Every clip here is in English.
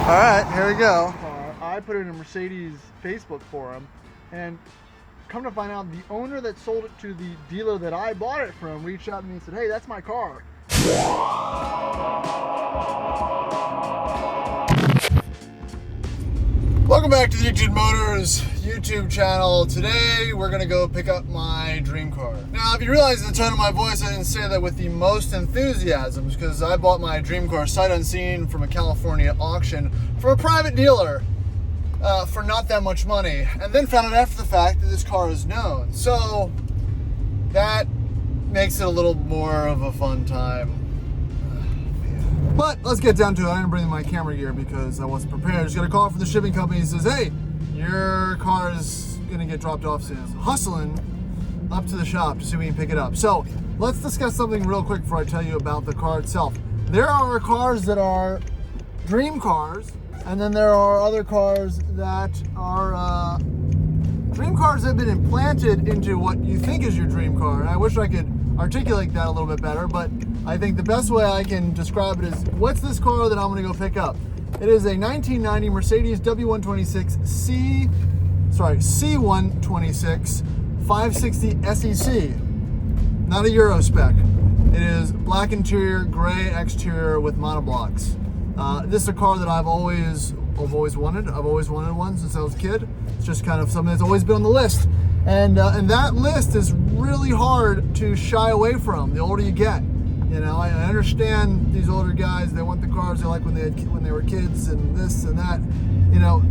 All right, here we go. I put it in a Mercedes Facebook forum, and come to find out, the owner that sold it to the dealer that I bought it from reached out to me and said, "Hey, that's my car." Welcome back to the YouTube Motors YouTube channel. Today we're gonna go pick up my dream car. Now, if you realize in the tone of my voice, I didn't say that with the most enthusiasm, because I bought my dream car sight unseen from a California auction from a private dealer for not that much money, and then found out after the fact that this car is known. So that makes it a little more of a fun time. But let's get down to it. I didn't bring my camera gear because I wasn't prepared. I just got a call from the shipping company and says, "Hey, your car is gonna get dropped off soon." Hustling up to the shop to see if we can pick it up. So let's discuss something real quick before I tell you about the car itself. There are cars that are dream cars, and then there are other cars that are dream cars that have been implanted into what you think is your dream car. And I wish I could articulate that a little bit better, but I think the best way I can describe it is, what's this car that I'm gonna go pick up? It is a 1990 Mercedes W126 C126 560 SEC, not a Euro spec. It is black interior, gray exterior with monoblocks. This is a car that I've always wanted. I've always wanted one since I was a kid. It's just kind of something that's always been on the list. And that list is really hard to shy away from the older you get. You know, I understand these older guys, they want the cars they like when they were kids and this and that. You know,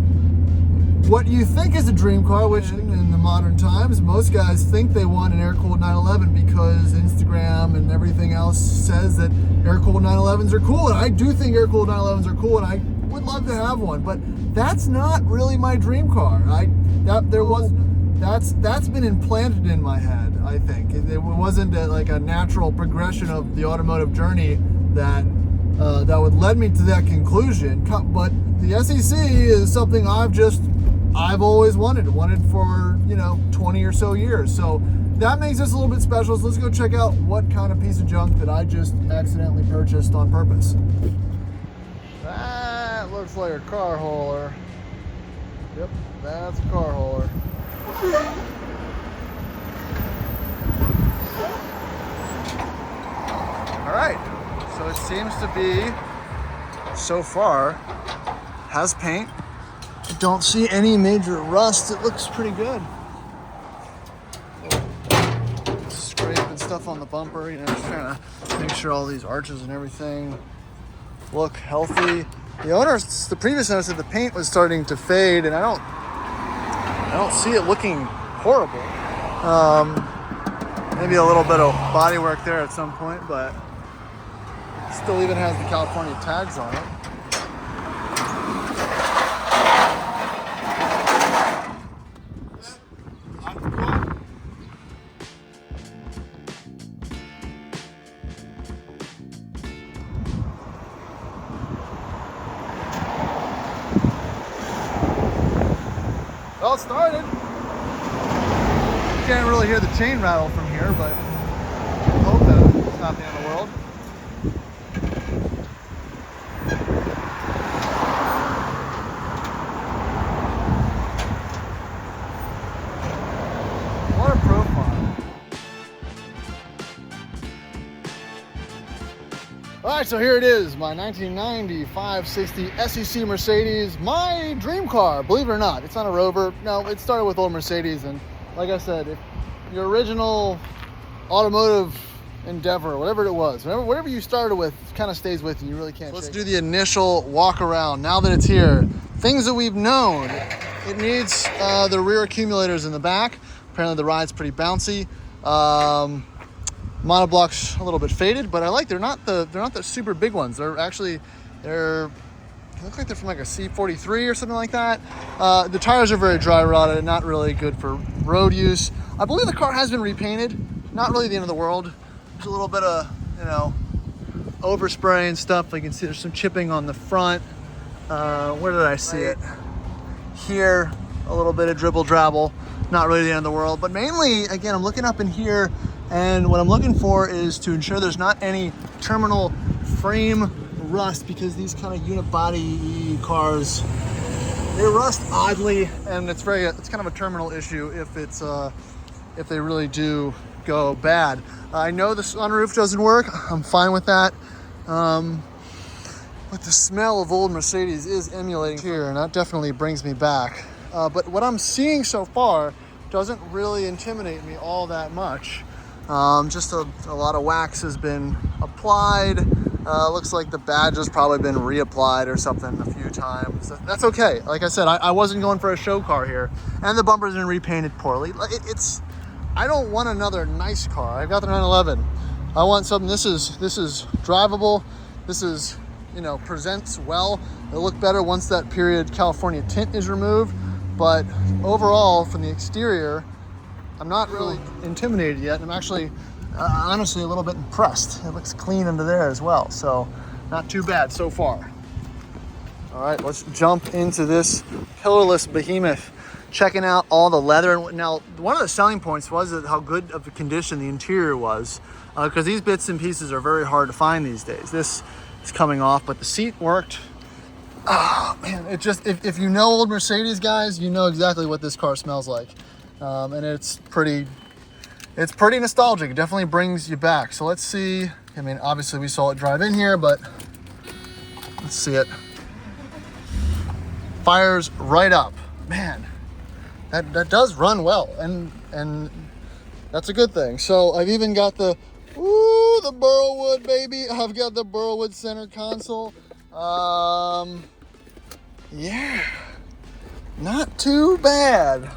what you think is a dream car, which in the modern times, most guys think they want an air-cooled 911 because Instagram and everything else says that air-cooled 911s are cool. And I do think air-cooled 911s are cool, and I would love to have one. But that's not really my dream car. That's been implanted in my head, I think. It wasn't like a natural progression of the automotive journey that would lead me to that conclusion. But the SEC is something I've always wanted for, 20 or so years. So that makes this a little bit special. So let's go check out what kind of piece of junk that I just accidentally purchased on purpose. That looks like a car hauler. Yep, that's a car hauler. All right, so it seems to be, so far, has paint. I don't see any major rust. It looks pretty good. Scraping stuff on the bumper, just trying to make sure all these arches and everything look healthy. The previous owner said the paint was starting to fade, and I don't see it looking horrible. Maybe a little bit of body work there at some point, but it still even has the California tags on it. Well, it started. You can't really hear the chain rattle from here, but I hope that it's not the end of the world. What a profile. All right, so here it is, my 1990 560 SEC Mercedes, my dream car. Believe it or not, it's not a Rover. No, it started with old Mercedes, and like I said, if your original automotive endeavor, whatever it was, whatever you started with, kind of stays with you. You really can't. So let's do the initial walk around. Now that it's here, things that we've known. It needs the rear accumulators in the back. Apparently the ride's pretty bouncy. Monoblocks a little bit faded, but I like they're not the super big ones. They look like they're from like a C43 or something like that. The tires are very dry rotted, not really good for road use. I believe the car has been repainted. Not really the end of the world. There's a little bit of overspray and stuff. You can see there's some chipping on the front. Where did I see it? Here, a little bit of dribble drabble. Not really the end of the world, but mainly, again, I'm looking up in here, and what I'm looking for is to ensure there's not any terminal frame rust, because these kind of unit body cars, they rust oddly, and it's kind of a terminal issue if they really do go bad. I know the sunroof doesn't work. I'm fine with that. But the smell of old Mercedes is emulating here, and that definitely brings me back. But what I'm seeing so far doesn't really intimidate me all that much. Just a lot of wax has been applied. Looks like the badge has probably been reapplied or something a few times. That's okay. Like I said, I wasn't going for a show car here, and the bumper's been repainted poorly. I don't want another nice car. I've got the 911. I want something. This is drivable. This is, presents well. It'll look better once that period California tint is removed. But overall, from the exterior, I'm not really intimidated yet. I'm actually, honestly, a little bit impressed. It looks clean under there as well. So not too bad so far. All right, let's jump into this pillarless behemoth. Checking out all the leather. Now, one of the selling points was how good of a condition the interior was, because these bits and pieces are very hard to find these days. This is coming off, but the seat worked. Oh man, it just, if you know old Mercedes, guys, you know exactly what this car smells like. And it's pretty nostalgic. It definitely brings you back. So let's see. I mean, obviously we saw it drive in here, but let's see it. Fires right up, man. That does run well, and that's a good thing. So I've even got the Burrowwood, baby. I've got the Burrowwood center console. Yeah, not too bad.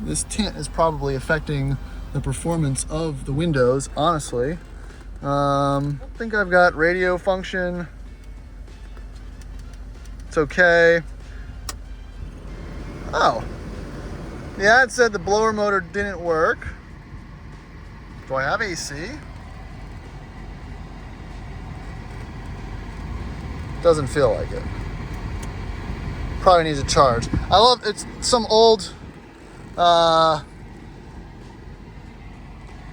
This tint is probably affecting the performance of the windows, honestly. I think I've got radio function. It's okay. Oh, yeah, it said the blower motor didn't work. Do I have AC? Doesn't feel like it. Probably needs a charge. It's some old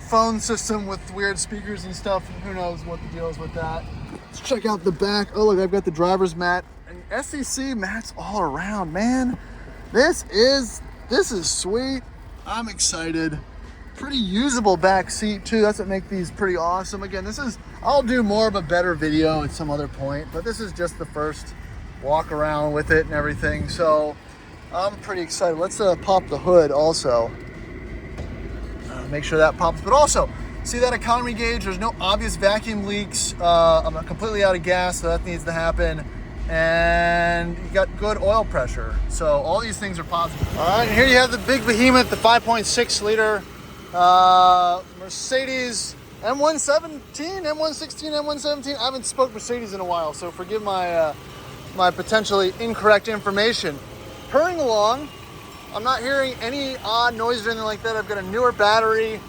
phone system with weird speakers and stuff. Who knows what the deal is with that. Let's check out the back. Oh, look, I've got the driver's mat. And SEC mats all around, man. This is sweet. I'm excited. Pretty usable back seat too. That's what makes these pretty awesome. Again, I'll do more of a better video at some other point, but this is just the first walk around with it and everything. So I'm pretty excited. Let's pop the hood also. Make sure that pops. But also, see that economy gauge? There's no obvious vacuum leaks. I'm completely out of gas, so that needs to happen. And you got good oil pressure. So all these things are positive. All right, and here you have the big behemoth, the 5.6 liter Mercedes M117, M116, M117. I haven't spoke Mercedes in a while, so forgive my my potentially incorrect information. Purring along. I'm not hearing any odd noise or anything like that. I've got a newer battery.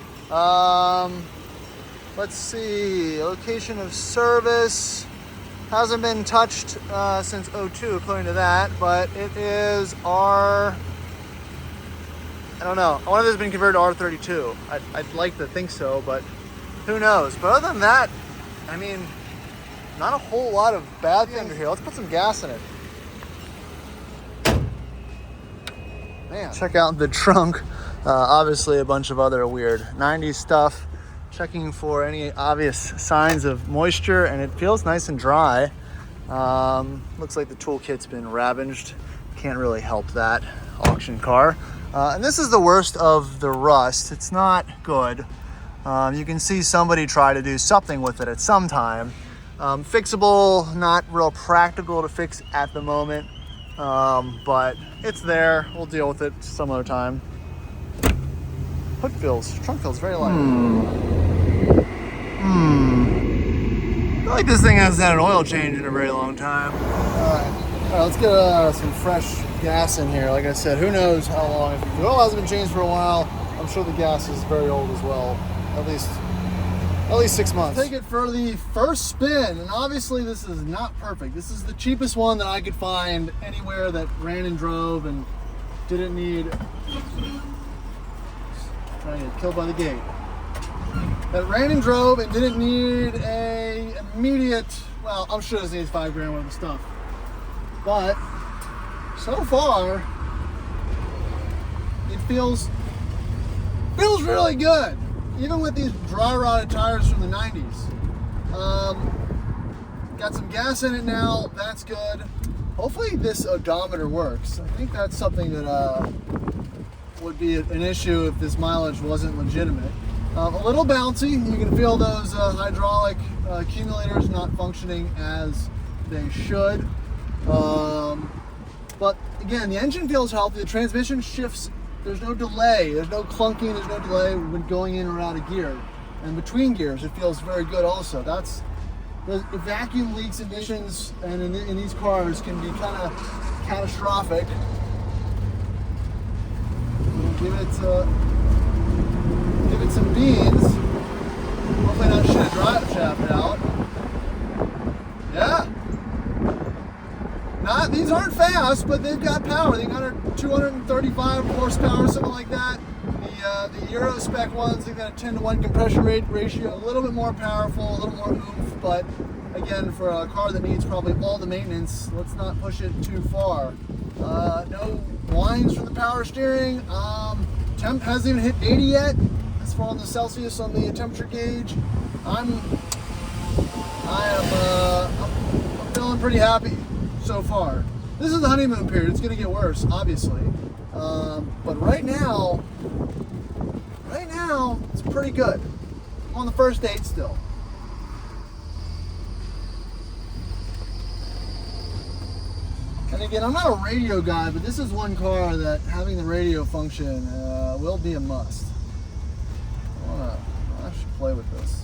Let's see, location of service. Hasn't been touched since 02, according to that, but it is I don't know. I wonder if it's been converted to R32. I'd like to think so, but who knows? But other than that, I mean, not a whole lot of bad things here. Let's put some gas in it. Man. Check out the trunk. Obviously a bunch of other weird 90s stuff. Checking for any obvious signs of moisture, and it feels nice and dry. Looks like the toolkit's been ravaged. Can't really help that auction car. And this is the worst of the rust. It's not good. You can see somebody try to do something with it at some time. Fixable, not real practical to fix at the moment, but it's there. We'll deal with it some other time. Trunk feels very light. I feel like this thing hasn't had an oil change in a very long time. All right, let's get some fresh gas in here. Like I said, who knows how long. If the oil hasn't been changed for a while, I'm sure the gas is very old as well. At least 6 months. Take it for the first spin, and obviously this is not perfect. This is the cheapest one that I could find anywhere that ran and drove and didn't need. Trying to get killed by the gate. That ran and drove and didn't need a immediate, well, I'm sure this needs 5 grand worth of stuff, but so far it feels really good, even with these dry rotted tires from the 90s. Got some gas in it now, that's good. Hopefully this odometer works. I think that's something that would be an issue if this mileage wasn't legitimate. A little bouncy. You can feel those hydraulic accumulators not functioning as they should. But again, the engine feels healthy. The transmission shifts. There's no delay. There's no clunking. There's no delay when going in or out of gear. And between gears, it feels very good also. That's the vacuum leaks, emissions, and in these cars can be kind of catastrophic. Give it some beans. Hopefully not shit a drive shaft out. Yeah. These aren't fast, but they've got power. They got 235 horsepower, something like that. The Euro spec ones, they've got a 10-to-1 compression ratio, a little bit more powerful, a little more oomph, but again, for a car that needs probably all the maintenance, let's not push it too far. No whines from the power steering. Temp hasn't even hit 80 yet. As far on the Celsius on the temperature gauge, I'm feeling pretty happy so far. This is the honeymoon period. It's going to get worse, obviously. But right now, it's pretty good. I'm on the first date still. And again, I'm not a radio guy, but this is one car that having the radio function will be a must. I should play with this.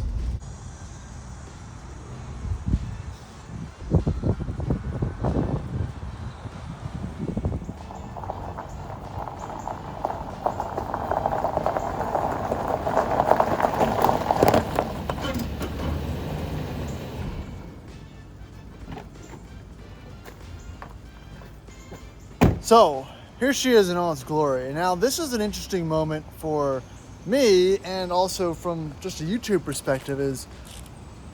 So here she is in all its glory. Now this is an interesting moment for me, and also from just a YouTube perspective, is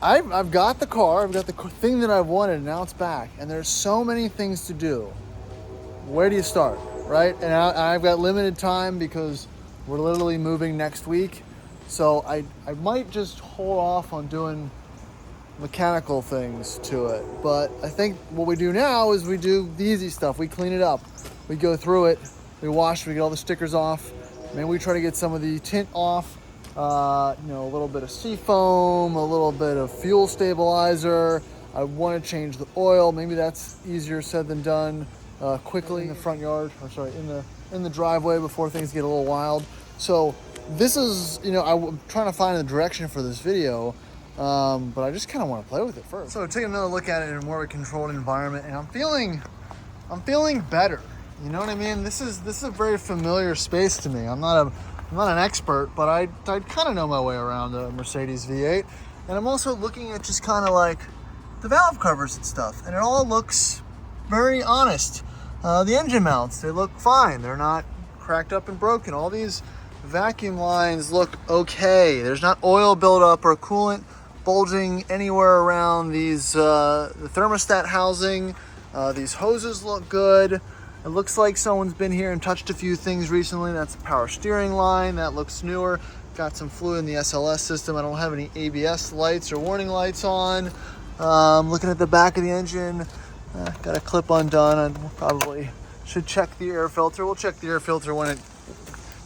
I've got the car, I've got the thing that I've wanted, and now it's back. And there's so many things to do. Where do you start, right? And I've got limited time because we're literally moving next week. So I might just hold off on doing mechanical things to it. But I think what we do now is we do the easy stuff. We clean it up. We go through it. We wash, we get all the stickers off. Maybe we try to get some of the tint off. A little bit of seafoam, a little bit of fuel stabilizer. I want to change the oil. Maybe that's easier said than done. Quickly in the front yard, in the driveway before things get a little wild. So this is, I'm trying to find a direction for this video, but I just kind of want to play with it first. So taking another look at it in more of a controlled environment, and I'm feeling better. You know what I mean? This is a very familiar space to me. I'm not an expert, but I kind of know my way around a Mercedes V8. And I'm also looking at just kind of like the valve covers and stuff, and it all looks very honest. The engine mounts, they look fine. They're not cracked up and broken. All these vacuum lines look okay. There's not oil buildup or coolant bulging anywhere around these the thermostat housing. These hoses look good. It looks like someone's been here and touched a few things recently. That's a power steering line. That looks newer. Got some fluid in the SLS system. I don't have any ABS lights or warning lights on. Looking at the back of the engine, got a clip undone. I probably should check the air filter. We'll check the air filter when it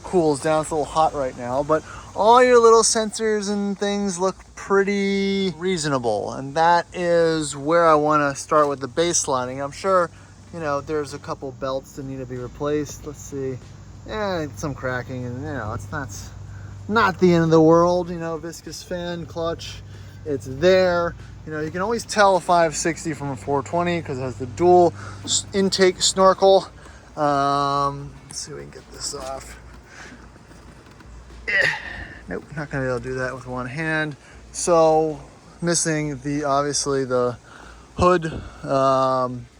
cools down. It's a little hot right now, but all your little sensors and things look pretty reasonable. And that is where I want to start with the baselining. I'm sure, there's a couple belts that need to be replaced. Let's see. Yeah, some cracking, and it's not the end of the world. Viscous fan, clutch, it's there. You can always tell a 560 from a 420 because it has the dual intake snorkel. Let's see if we can get this off. Nope, not gonna be able to do that with one hand. So missing obviously the hood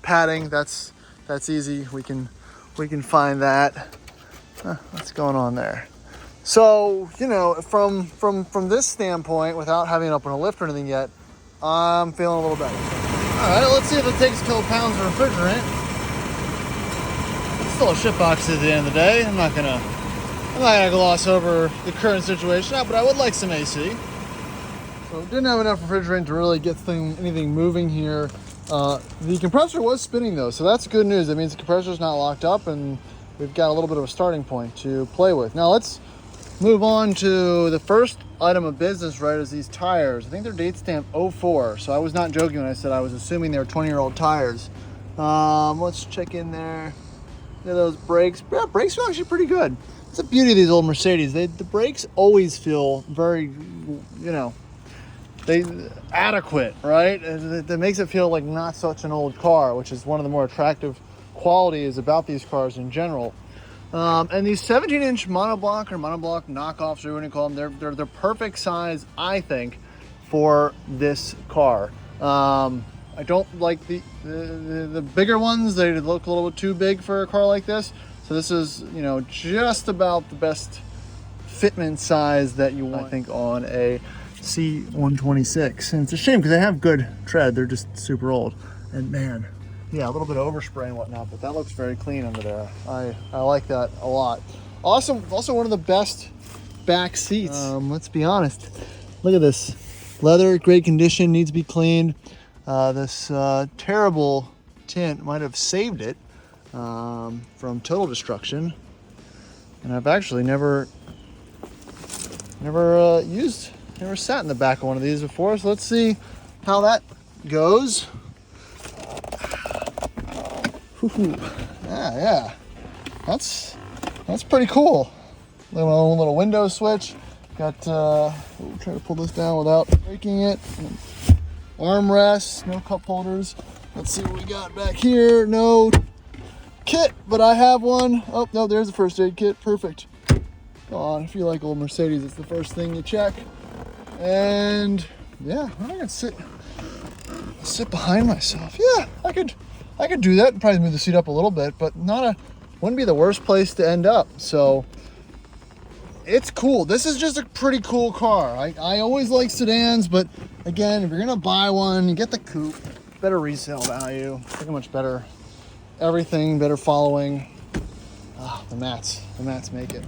padding. That's easy. We can find that. What's going on there? So from this standpoint, without having it up on a lift or anything yet, I'm feeling a little better. All right, let's see if it takes a couple pounds of refrigerant. It's still a shit box at the end of the day. I'm not gonna gloss over the current situation, but I would like some AC. So didn't have enough refrigerant to really get anything moving here. The compressor was spinning though, so that's good news. That means the compressor's not locked up and we've got a little bit of a starting point to play with. Now let's move on to the first item of business, right, is these tires. I think they're date stamp 04, so I was not joking when I said I was assuming they're 20-year-old tires. Let's check in there. Yeah, those brakes. Yeah, brakes are actually pretty good. It's the beauty of these old Mercedes. The brakes always feel very, you know, they adequate, right? That makes it feel like not such an old car, which is one of the more attractive qualities about these cars in general. And these 17-inch monoblock knockoffs, or what you call them, they're the perfect size, I think, for this car. I don't like the bigger ones. They look a little bit too big for a car like this. So this is, you know, just about the best fitment size that you want, I think, on a C126. And it's a shame because they have good tread. They're just super old. And man, yeah, a little bit of overspray and whatnot, but that looks very clean under there. I like that a lot. Also one of the best back seats. Let's be honest. Look at this. Leather, great condition, needs to be cleaned. This terrible tint might have saved it from total destruction. And I've actually never sat in the back of one of these before. So let's see how that goes. Yeah, that's pretty cool. Little window switch. Got try to pull this down without breaking it. Armrests, no cup holders. Let's see what we got back here. No kit, but I have one. Oh no, there's the first aid kit. Perfect. Go on, if you like old Mercedes, it's the first thing you check. And yeah, I'm gonna sit behind myself. Yeah, I could do that. Probably move the seat up a little bit, but wouldn't be the worst place to end up. So it's cool. This is just a pretty cool car. I always like sedans, but again, if you're gonna buy one, you get the coupe. Better resale value, pretty much better everything, better following. The mats make it.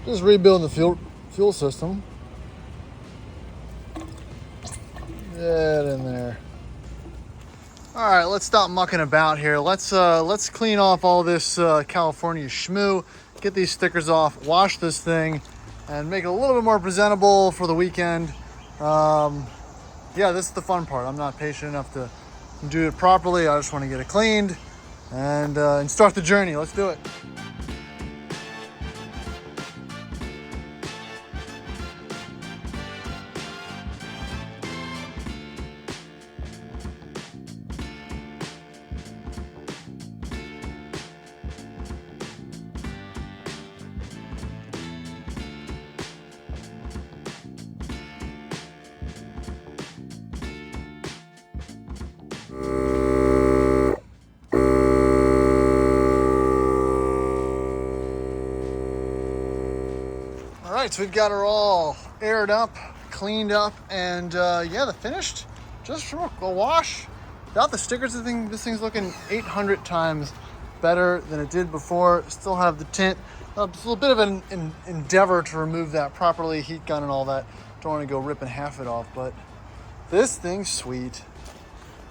Just rebuilding the fuel system. Get in there. All right, let's stop mucking about here. Let's clean off all this California schmoo, get these stickers off, wash this thing, and make it a little bit more presentable for the weekend. Yeah, this is the fun part. I'm not patient enough to do it properly. I just want to get it cleaned and start the journey. Let's do it. All right, so we've got her all aired up, cleaned up, and yeah, the finished, just from a wash, without the stickers, this thing's looking 800 times better than it did before. Still have the tint. It's a little bit of an endeavor to remove that properly, heat gun and all that. Don't want to go ripping half it off, but this thing's sweet.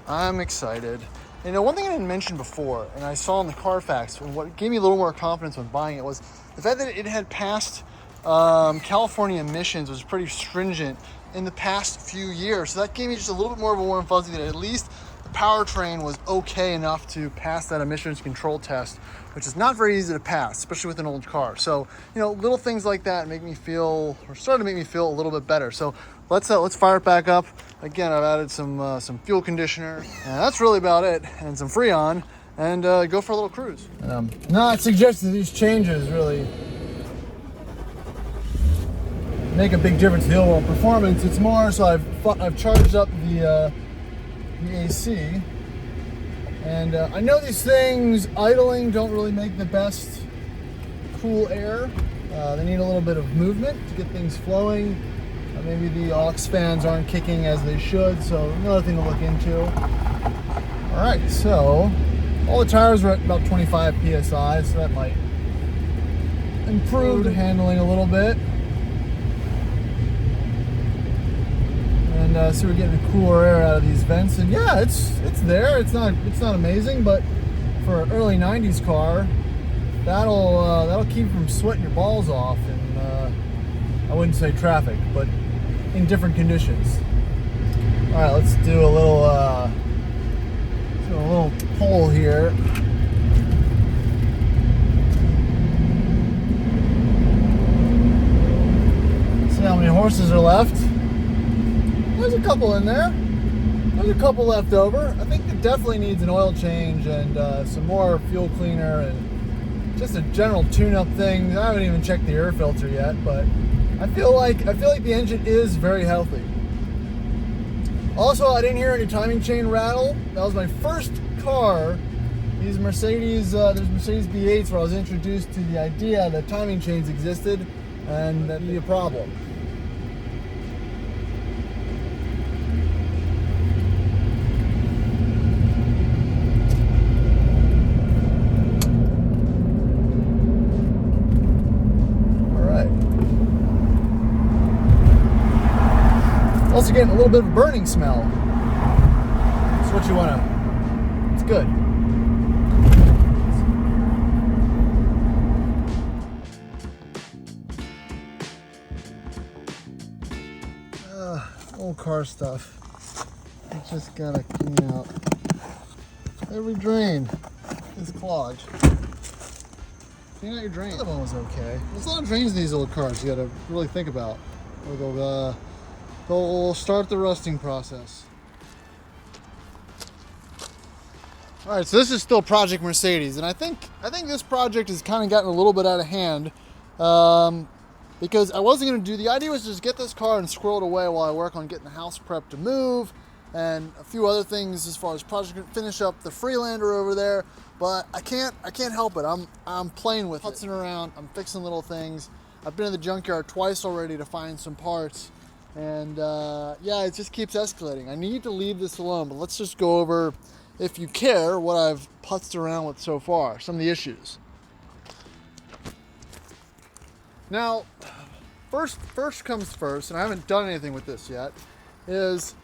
I'm excited. You know, one thing I didn't mention before, and I saw in the Carfax, and what gave me a little more confidence when buying it, was the fact that it had passed California emissions, was pretty stringent in the past few years. So that gave me just a little bit more of a warm fuzzy that at least the powertrain was okay enough to pass that emissions control test, which is not very easy to pass, especially with an old car. So, you know, little things like that make me feel, or started to make me feel a little bit better. So let's fire it back up. Again, I've added some fuel conditioner, and that's really about it, and some Freon, and go for a little cruise. Not suggesting these changes really make a big difference in the overall performance. It's more so I've charged up the AC. And I know these things idling don't really make the best cool air. They need a little bit of movement to get things flowing. Maybe the aux fans aren't kicking as they should, so another thing to look into. All right, so all the tires are at about 25 PSI, so that might improve the handling a little bit. And so we're getting cooler air out of these vents, and yeah, it's there. It's not amazing, but for an early '90s car, that'll keep you from sweating your balls off. And I wouldn't say traffic, but in different conditions. All right, let's do a little poll here. See how many horses are left. There's a couple in there. There's a couple left over. I think it definitely needs an oil change and some more fuel cleaner and just a general tune-up thing. I haven't even checked the air filter yet, but I feel like the engine is very healthy. Also, I didn't hear any timing chain rattle. That was my first car. These Mercedes, there's Mercedes B8s where I was introduced to the idea that timing chains existed and that'd be a problem. Also getting a little bit of a burning smell. That's what you want to. It's good. Old car stuff. You just gotta clean out. Every drain is clogged. Clean out your drain. The other one was okay. There's a lot of drains in these old cars you gotta really think about, or they'll start the rusting process. All right, so this is still Project Mercedes, and I think this project has kind of gotten a little bit out of hand because I wasn't going to do. The idea was just get this car and squirrel it away while I work on getting the house prepped to move, and a few other things as far as project. Finish up the Freelander over there, but I can't help it. I'm playing with it, putzing around. I'm fixing little things. I've been in the junkyard twice already to find some parts. And yeah, it just keeps escalating. I need to leave this alone, but let's just go over, if you care, what I've putzed around with so far, some of the issues. Now, first comes first, and I haven't done anything with this yet, is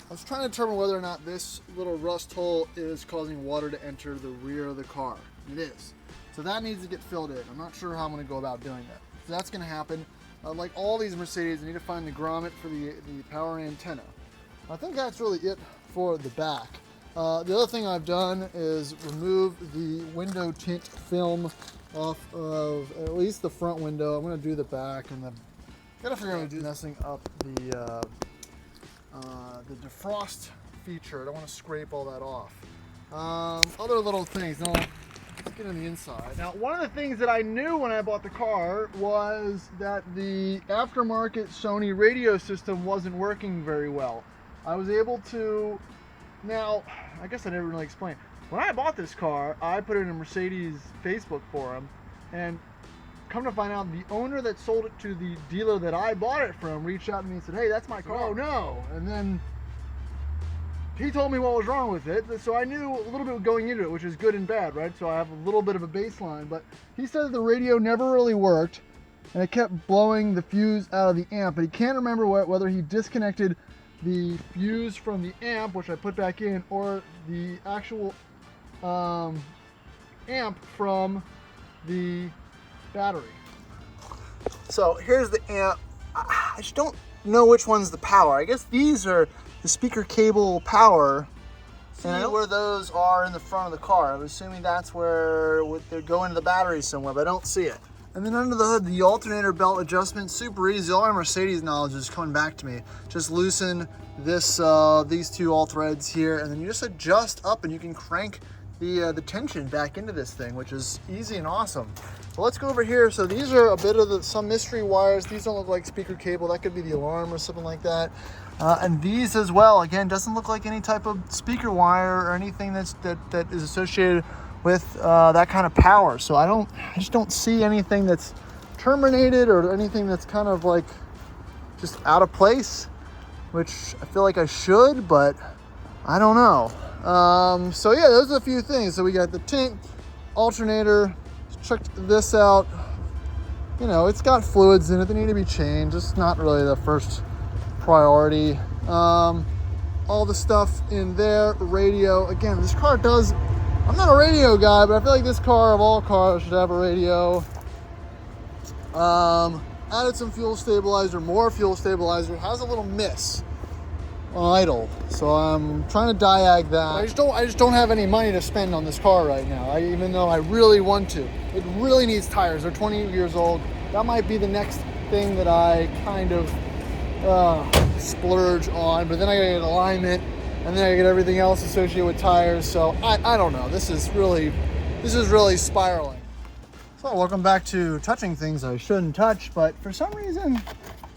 I was trying to determine whether or not this little rust hole is causing water to enter the rear of the car. It is. So that needs to get filled in. I'm not sure how I'm going to go about doing that. So that's going to happen. Like all these Mercedes, I need to find the grommet for the power antenna. I think that's really it for the back. The other thing I've done is remove the window tint film off of at least the front window. I'm going to do the back, and then gotta figure out how to do messing up the defrost feature. I don't want to scrape all that off. Other little things. Now, let's get on the inside. Now, one of the things that I knew when I bought the car was that the aftermarket Sony radio system wasn't working very well. I was able to, now, I guess I never really explained. When I bought this car, I put it in a Mercedes Facebook forum, and come to find out, the owner that sold it to the dealer that I bought it from reached out to me and said, "Hey, that's my car." Oh no! And then he told me what was wrong with it, so I knew a little bit going into it, which is good and bad, right? So I have a little bit of a baseline, but he said that the radio never really worked, and it kept blowing the fuse out of the amp, but he can't remember whether he disconnected the fuse from the amp, which I put back in, or the actual amp from the battery. So here's the amp. I just don't know which one's the power. I guess these are the speaker cable power, and I know where those are in the front of the car. I'm assuming that's where they're going to the battery somewhere, but I don't see it. And then under the hood, the alternator belt adjustment, super easy. All my Mercedes knowledge is coming back to me. Just loosen this, these two all threads here, and then you just adjust up, and you can crank the tension back into this thing, which is easy and awesome. So let's go over here. So these are a bit of some mystery wires. These don't look like speaker cable. That could be the alarm or something like that. And these as well, again, doesn't look like any type of speaker wire or anything that is associated with that kind of power. So I just don't see anything that's terminated or anything that's kind of like just out of place, which I feel like I should, but I don't know. So yeah, those are a few things. So we got the tank, alternator, checked this out. You know, it's got fluids in it that need to be changed. It's not really the first priority. All the stuff in there, radio. Again, this car does, I'm not a radio guy, but I feel like this car of all cars should have a radio. Added some fuel stabilizer, more fuel stabilizer. Has a little miss on idle, so I'm trying to diag that. I just don't have any money to spend on this car right now. Even though I really want to. It really needs tires. They're 20 years old. That might be the next thing that I kind of splurge on. But then I gotta get alignment, and then I get everything else associated with tires. So I don't know. This is really spiraling. So welcome back to touching things I shouldn't touch, but for some reason,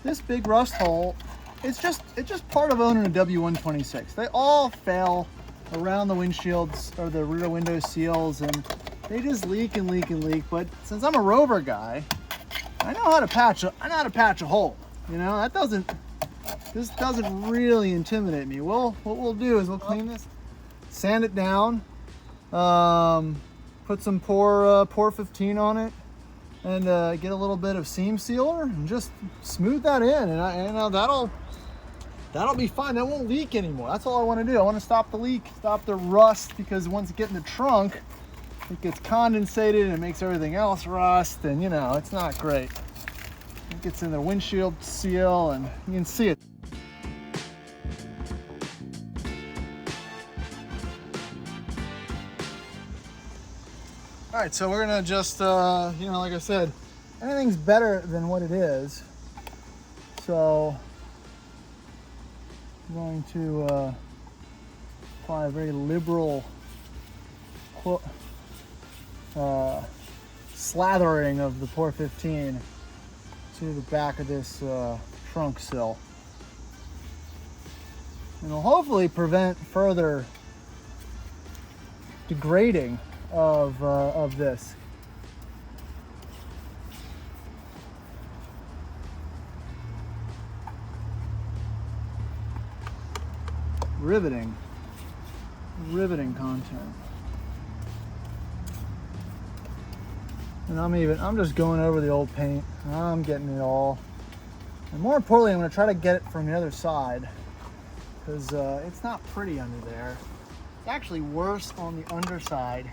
this big rust hole, it's just part of owning a W126. They all fail around the windshields or the rear window seals, and they just leak and leak and leak. But since I'm a Rover guy, I know how to patch a hole. You know, this doesn't really intimidate me. What we'll do is we'll clean this, sand it down, put some Pour 15 on it, and get a little bit of seam sealer and just smooth that in, and that'll be fine. That won't leak anymore. That's all I want to do. I want to stop the leak, stop the rust, because once it gets in the trunk, it gets condensated and it makes everything else rust, and you know, it's not great. It gets in the windshield seal, and you can see it. All right, so we're gonna just, you know, like I said, anything's better than what it is. So I'm going to apply a very liberal slathering of the Pour 15 to the back of this trunk sill. And it'll hopefully prevent further degrading of this. Riveting content. And I'm just going over the old paint. I'm getting it all. And more importantly, I'm going to try to get it from the other side, because it's not pretty under there. It's actually worse on the underside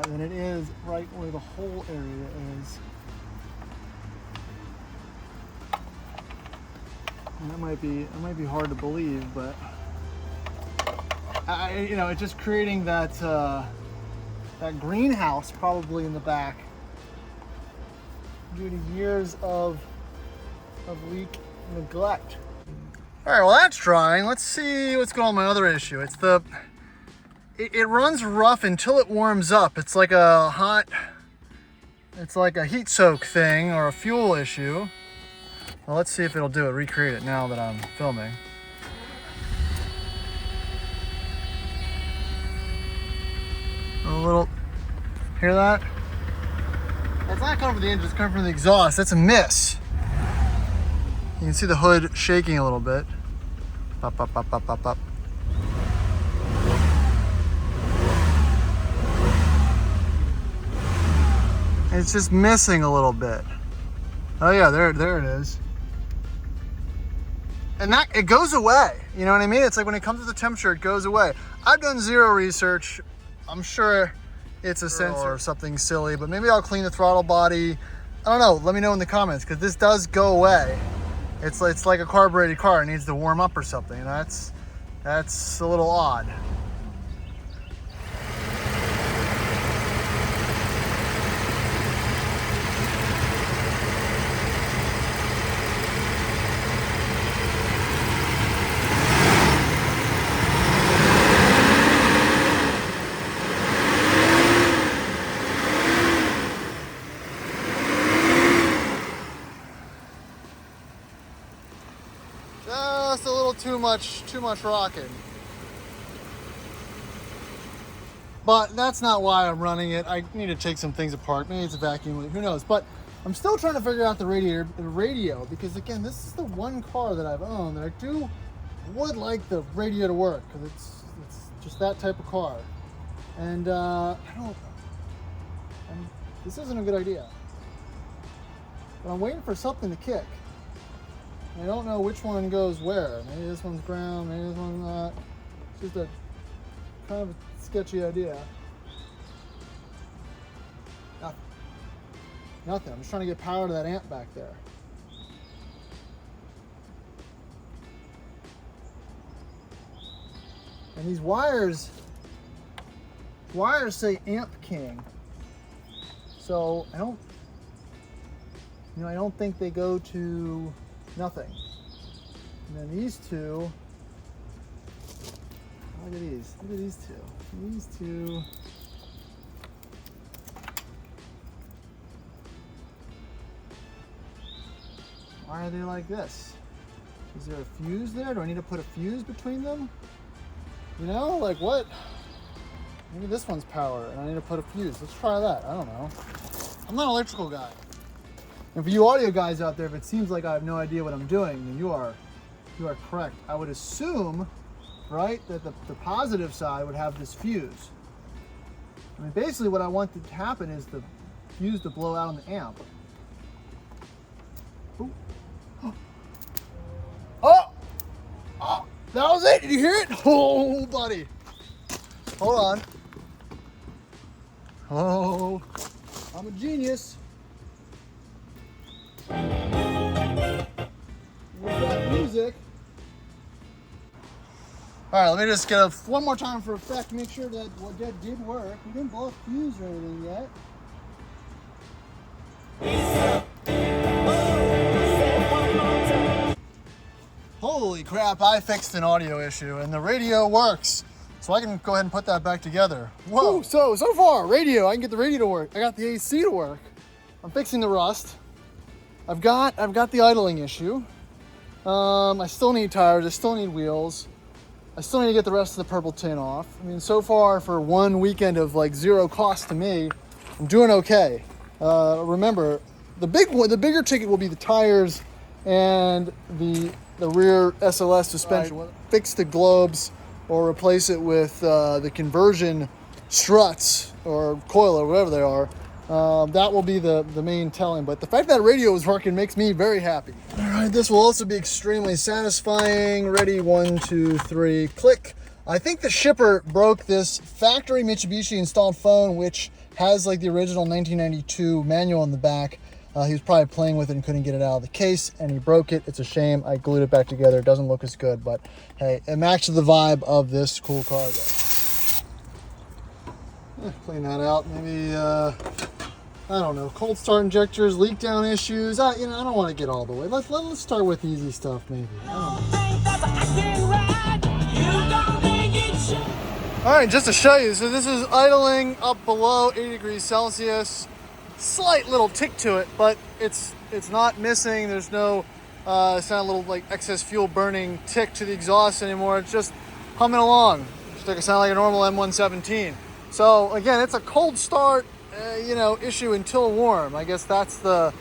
than it is right where the hole area is. And that might be hard to believe, but you know, it's just creating that that greenhouse probably in the back due to years of leak neglect. All right, well that's drying. Let's see what's going on with my other issue. It's it runs rough until it warms up. It's like a heat soak thing or a fuel issue. Well, let's see if it'll do it, recreate it now that I'm filming. A little, hear that? That's not coming from the engine, it's coming from the exhaust. That's a miss. You can see the hood shaking a little bit. Up, up, up, up, up, up. It's just missing a little bit. Oh yeah, there it is. And that, it goes away. You know what I mean? It's like when it comes to the temperature, it goes away. I've done zero research. I'm sure it's a sensor or something silly, but maybe I'll clean the throttle body. I don't know, let me know in the comments, because this does go away. It's like a carbureted car, it needs to warm up or something. That's a little odd. too much rocking. But that's not why I'm running it. I need to take some things apart. Maybe it's a vacuum leak, who knows? But I'm still trying to figure out the radio because again, this is the one car that I've owned that I would like the radio to work because it's just that type of car. And this isn't a good idea. But I'm waiting for something to kick. I don't know which one goes where. Maybe this one's ground, maybe this one's not. It's just a kind of a sketchy idea. Nothing. I'm just trying to get power to that amp back there. And these wires say Amp King. So I don't think they go to nothing. And then these two, look at these two. These two. Why are they like this? Is there a fuse there? Do I need to put a fuse between them? You know, like what? Maybe this one's power and I need to put a fuse. Let's try that. I don't know. I'm not an electrical guy. And for you audio guys out there, if it seems like I have no idea what I'm doing, then you are correct. I would assume, right, that the positive side would have this fuse. I mean, basically what I want to happen is the fuse to blow out on the amp. Ooh. Oh! Oh! That was it! Did you hear it? Oh, buddy. Hold on. Oh, I'm a genius. With that music. All right, let me just get one more time for effect to make sure that what that did work. We didn't blow a fuse or anything yet. Holy crap, I fixed an audio issue and the radio works. So I can go ahead and put that back together. Whoa, so far, radio, I can get the radio to work. I got the AC to work. I'm fixing the rust. I've got the idling issue. I still need tires, I still need wheels. I still need to get the rest of the purple tin off. I mean, so far for one weekend of like zero cost to me, I'm doing okay. Remember, the bigger ticket will be the tires and the rear SLS suspension. Right. Fix the globes or replace it with the conversion struts or coil or whatever they are. That will be the main telling, but the fact that radio is working makes me very happy. All right, this will also be extremely satisfying. Ready, 1, 2, 3, click. I think the shipper broke this factory Mitsubishi installed phone, which has like the original 1992 manual in the back. He was probably playing with it and couldn't get it out of the case, and he broke it. It's a shame. I glued it back together. It doesn't look as good, but hey, it matches the vibe of this cool car though. Clean that out. Maybe, I don't know, cold start injectors, leak down issues. I don't want to get all the way. Let's start with easy stuff maybe. All right, just to show you, so this is idling up below 80 degrees Celsius. Slight little tick to it, but it's not missing. There's no it's not a little like excess fuel burning tick to the exhaust anymore. It's just humming along. Just like it sound like a normal M117. So again, it's a cold start issue until warm. I guess that's the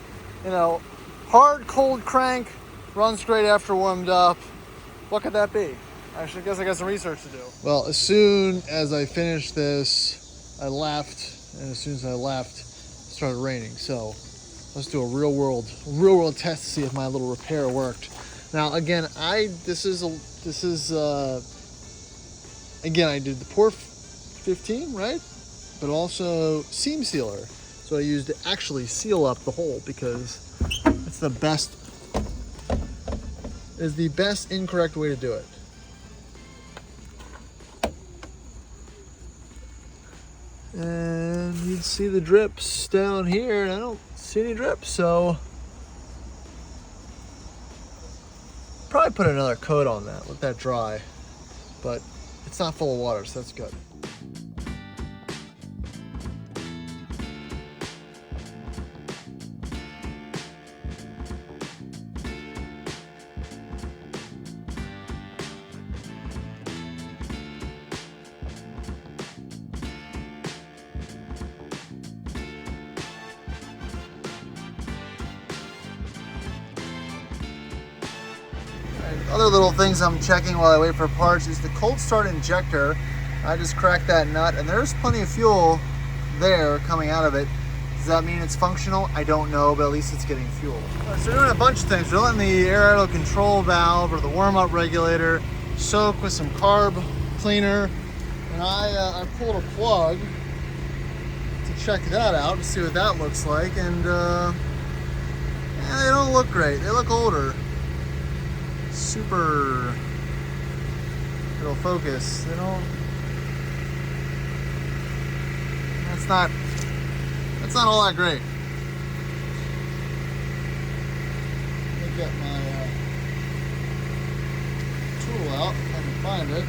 hard cold crank, runs great after warmed up. What could that be? I guess I got some research to do. Well, as soon as I finished this, I left, and as soon as I left, it started raining. So let's do a real world test to see if my little repair worked. Now again, I did the Pore 15, right? But also seam sealer. So I used to actually seal up the hole because it's the best incorrect way to do it. And you'd see the drips down here, and I don't see any drips, so probably put another coat on that, let that dry. But it's not full of water, so that's good. And other little things I'm checking while I wait for parts is the cold start injector. I just cracked that nut and there's plenty of fuel there coming out of it. Does that mean it's functional? I don't know, but at least it's getting fuel. So we're doing a bunch of things. We're letting the air idle control valve or the warm-up regulator soak with some carb cleaner. And I pulled a plug to check that out to see what that looks like. And yeah, they don't look great. They look older. Super, it'll focus. They don't, that's not all that great. Let me get my tool out if I can find it.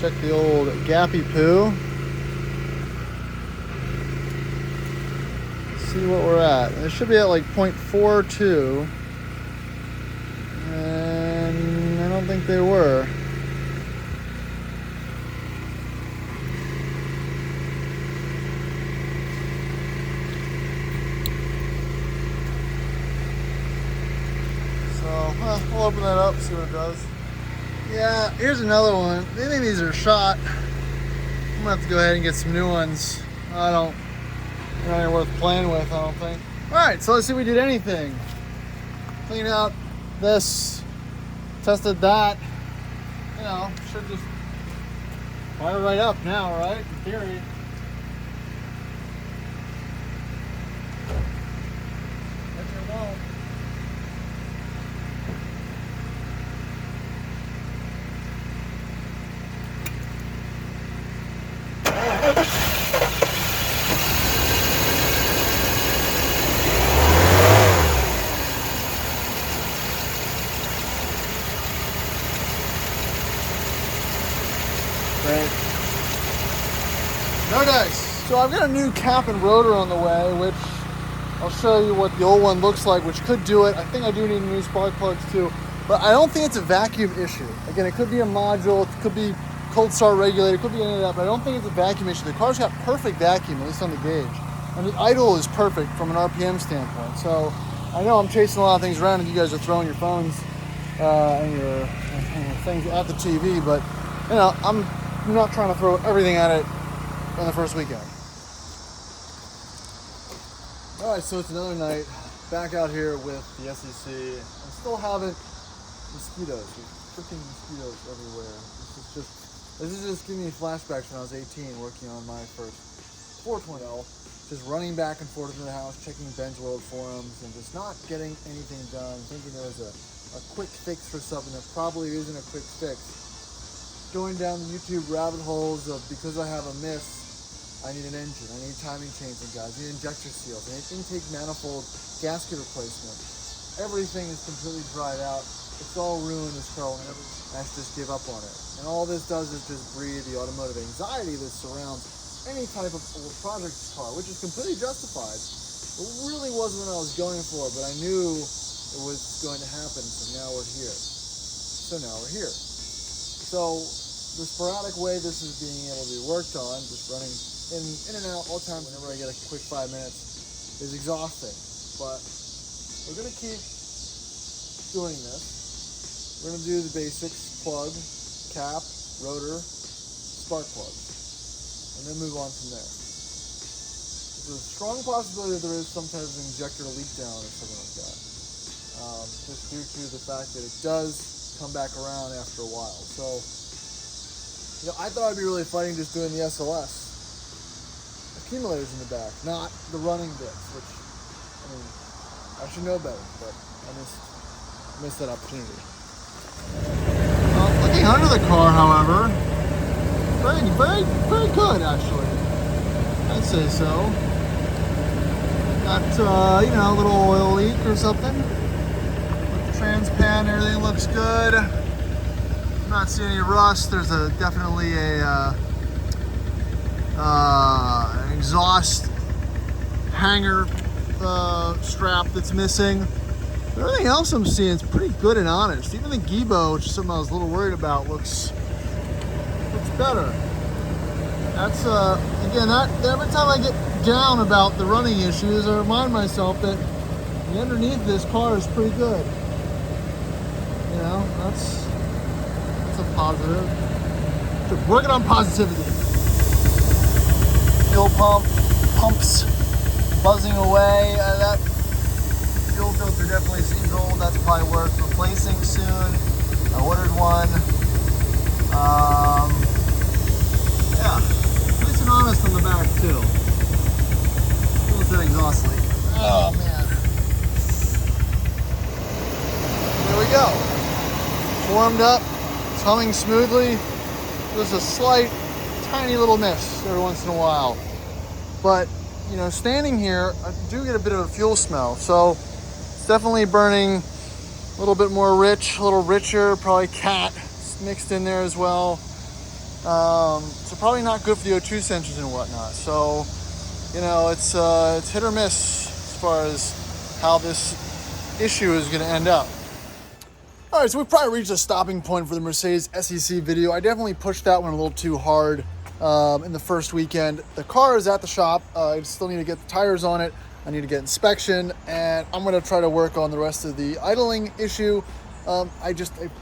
Check the old gappy poo. See what we're at. It should be at like 0.42. And I don't think they were. We'll open that up, see what it does. Yeah, here's another one. I think these are shot. I'm gonna have to go ahead and get some new ones. They're not even worth playing with, I don't think. All right, so let's see if we did anything. Clean out this, tested that. You know, should just fire right up now, right? In theory. But you won't. No dice. So I've got a new cap and rotor on the way, which I'll show you what the old one looks like, which could do it. I think I do need new spark plugs too, but I don't think it's a vacuum issue. Again, it could be a module, it could be cold start regulator, it could be any of that, but I don't think it's a vacuum issue. The car's got perfect vacuum, at least on the gauge. And the idle is perfect from an RPM standpoint. So I know I'm chasing a lot of things around and you guys are throwing your phones and your things at the TV, but you know, I'm not trying to throw everything at it on the first weekend. All right, so it's another night back out here with the SEC. I still haven't mosquitoes. There's freaking mosquitoes everywhere. This is just giving me flashbacks when I was 18 working on my first 420L, just running back and forth in the house, checking BENZ World forums and just not getting anything done, thinking there was a quick fix for something that probably isn't a quick fix. Going down the YouTube rabbit holes of because I have a miss, I need an engine, I need timing chains and guys, I need injector seals, I need intake manifold gasket replacement. Everything is completely dried out. It's all ruined as hell, and I just give up on it. And all this does is just breed the automotive anxiety that surrounds any type of old project car, which is completely justified. It really wasn't what I was going for, but I knew it was going to happen, so now we're here. So So the sporadic way this is being able to be worked on, just running in and out all the time whenever I get a quick 5 minutes, is exhausting. But we're gonna keep doing this. We're gonna do the basics: plug, cap, rotor, spark plugs, and then move on from there. There's a strong possibility that there is some type of injector leak down or something like that, just due to the fact that it does come back around after a while. So, you know, I thought I'd be really fighting just doing the SLS accumulators in the back, not the running bits, which, I mean, I should know better, but I missed that opportunity. Looking under the car, however, very good, actually. I'd say so. Got, you know, a little oil leak or something. With the trans pan, everything looks good. I'm not seeing any rust. There's definitely an exhaust hanger strap that's missing. But everything else I'm seeing is pretty good and honest. Even the Gibo, which is something I was a little worried about, looks better. That's again, that every time I get down about the running issues, I remind myself that the underneath of this car is pretty good. You know, that's a positive. Just working on positivity. Fuel pumps buzzing away. That fuel filter definitely seems old. That's probably worth replacing soon. I ordered one. Yeah, nice and honest on the back too. What's that exhaust leak? Oh man. There we go. Warmed up. It's humming smoothly. There's a slight, tiny little miss every once in a while. But, you know, standing here, I do get a bit of a fuel smell. So it's definitely burning a little bit more rich, a little richer, probably cat mixed in there as well. So probably not good for the O2 sensors and whatnot. So, you know, it's hit or miss as far as how this issue is going to end up. All right, so we've probably reached a stopping point for the Mercedes SEC video. I definitely pushed that one a little too hard in the first weekend. The car is at the shop. I still need to get the tires on it. I need to get inspection, and I'm going to try to work on the rest of the idling issue. I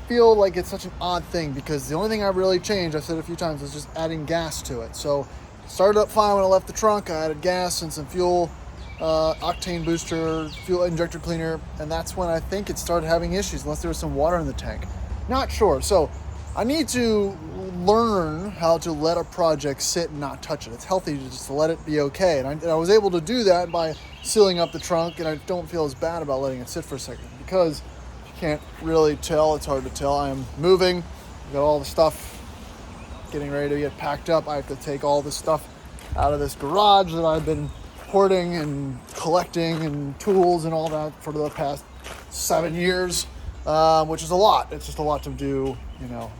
feel like it's such an odd thing because the only thing I really changed, I've said it a few times, is just adding gas to it. So it started up fine when I left the trunk. I added gas and some fuel, octane booster, fuel injector cleaner, and that's when I think it started having issues, unless there was some water in the tank. Not sure. So I need to learn how to let a project sit and not touch it. It's healthy to just let it be okay. And I was able to do that by sealing up the trunk, and I don't feel as bad about letting it sit for a second because you can't really tell. It's hard to tell. I am moving. I've got all the stuff getting ready to get packed up. I have to take all this stuff out of this garage that I've been hoarding and collecting and tools and all that for the past 7 years, which is a lot. It's just a lot to do, you know,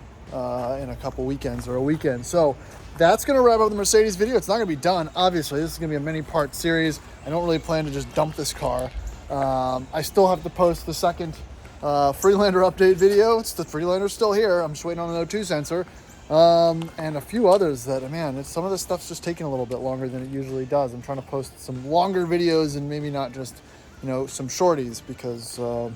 in a couple weekends or a weekend. So that's going to wrap up the Mercedes video. It's not going to be done, obviously. This is going to be a mini-part series. I don't really plan to just dump this car. I still have to post the second Freelander update video. The Freelander's still here. I'm just waiting on an O2 sensor. And a few others that, man, some of this stuff's just taking a little bit longer than it usually does. I'm trying to post some longer videos and maybe not just, you know, some shorties because I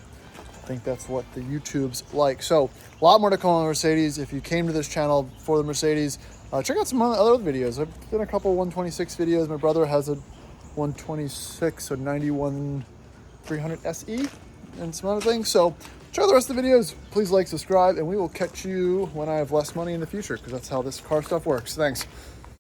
think that's what the YouTube's like. So a lot more to come on the Mercedes. If you came to this channel for the Mercedes, check out some other videos. I've done a couple 126 videos. My brother has a 126, a 91 300 SE and some other things. So check out the rest of the videos. Please like, subscribe, and we will catch you when I have less money in the future because that's how this car stuff works. Thanks.